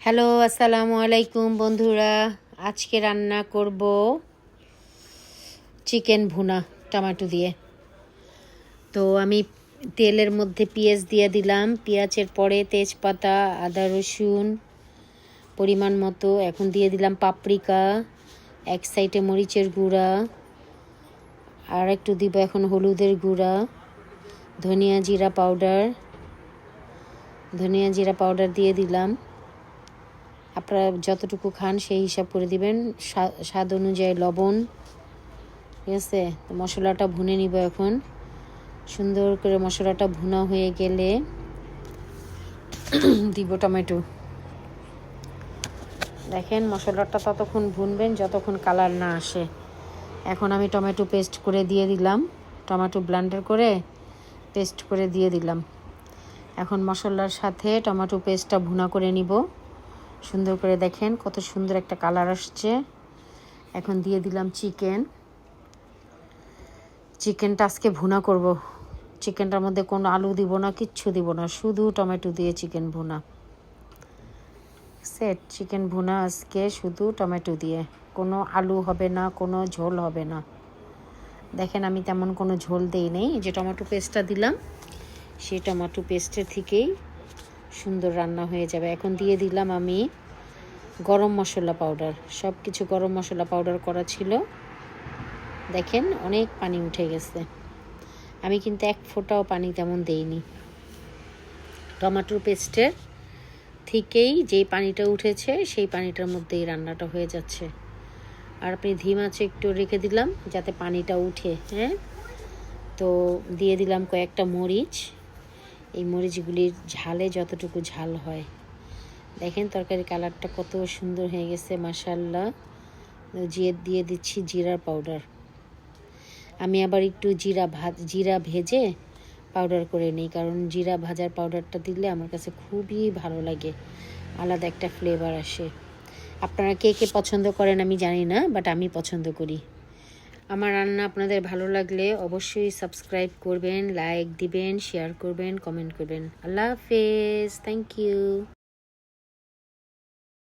Hello, আসসালামু আলাইকুম বন্ধুরা। আজকে রান্না করব চিকেন ভুনা টমেটো দিয়ে। তো আমি তেলের মধ্যে পেঁয়াজ দিয়ে দিলাম, পেঁয়াজের পরে তেজপাতা, আদা রসুন পরিমাণ মতো, এখন দিয়ে দিলাম পাপরিকা, এক সাইডে মরিচের গুঁড়া, আর একটু দিব এখন হলুদের গুঁড়া, ধনিয়া জিরা পাউডার দিয়ে দিলাম। আপনারা যতটুকু খান সেই হিসাব করে দিবেন, স্বাদ অনুযায়ী লবণ। ঠিক আছে, তো মশলাটা ভুনে নিব এখন। সুন্দর করে মশলাটা ভুনা হয়ে গেলে দিব টমেটো। দেখেন মশলাটা ততক্ষণ ভুনবেন যতক্ষণ কালার না আসে। এখন আমি টমেটো পেস্ট করে দিয়ে দিলাম, টমেটো ব্লেন্ডার করে পেস্ট করে দিয়ে দিলাম। এখন মশলার সাথে টমেটো পেস্টটা ভুনা করে নিব সুন্দর করে। দেখেন কত সুন্দর একটা কালার আসছে। এখন দিয়ে দিলাম চিকেনটা আজকে ভুনা করব। চিকেনটার মধ্যে কোনো আলু দিব না, কিচ্ছু দিব না, শুধু টমেটো দিয়ে চিকেন ভুনা। চিকেন ভুনা আজকে শুধু টমেটো দিয়ে, কোনো আলু হবে না, কোনো ঝোল হবে না। দেখেন আমি তেমন কোনো ঝোল দেই নেই, যে টমেটো পেস্টটা দিলাম সেই টমেটো পেস্টের থেকেই সুন্দর রান্না হয়ে যাবে। এখন দিয়ে দিলাম আমি গরম মশলা পাউডার, সব কিছু গরম মশলা পাউডার করা ছিল। দেখেন অনেক পানি উঠে গেছে, আমি কিন্তু এক ফোঁটাও পানি তেমন দেইনি। টমেটোর পেস্টের থেকেই যেই পানিটা উঠেছে সেই পানিটার মধ্যেই রান্নাটা হয়ে যাচ্ছে। আর আপনি ধিম আঁচে একটু রেখে দিলাম যাতে পানিটা উঠে। হ্যাঁ, তো দিয়ে দিলাম কয়েকটা মরিচ। এই মরিচগুলির ঝালে যতটুকু ঝাল হয়। দেখেন তরকারি কালারটা কত সুন্দর হয়ে গেছে, মাশাআল্লাহ। দিয়ে দিচ্ছি জিরার পাউডার। আমি আবার একটু জিরা ভেজে পাউডার করে নিই, কারণ জিরা ভাজার পাউডারটা দিলে আমার কাছে খুবই ভালো লাগে, আলাদা একটা ফ্লেভার আসে। আপনারা কে কে পছন্দ করেন আমি জানি না, বাট আমি পছন্দ করি। আমার রান্না আপনাদের ভালো লাগলে অবশ্যই সাবস্ক্রাইব করবেন, লাইক দিবেন, শেয়ার করবেন, কমেন্ট করবেন। আল্লাহ হাফেজ, থ্যাংক ইউ।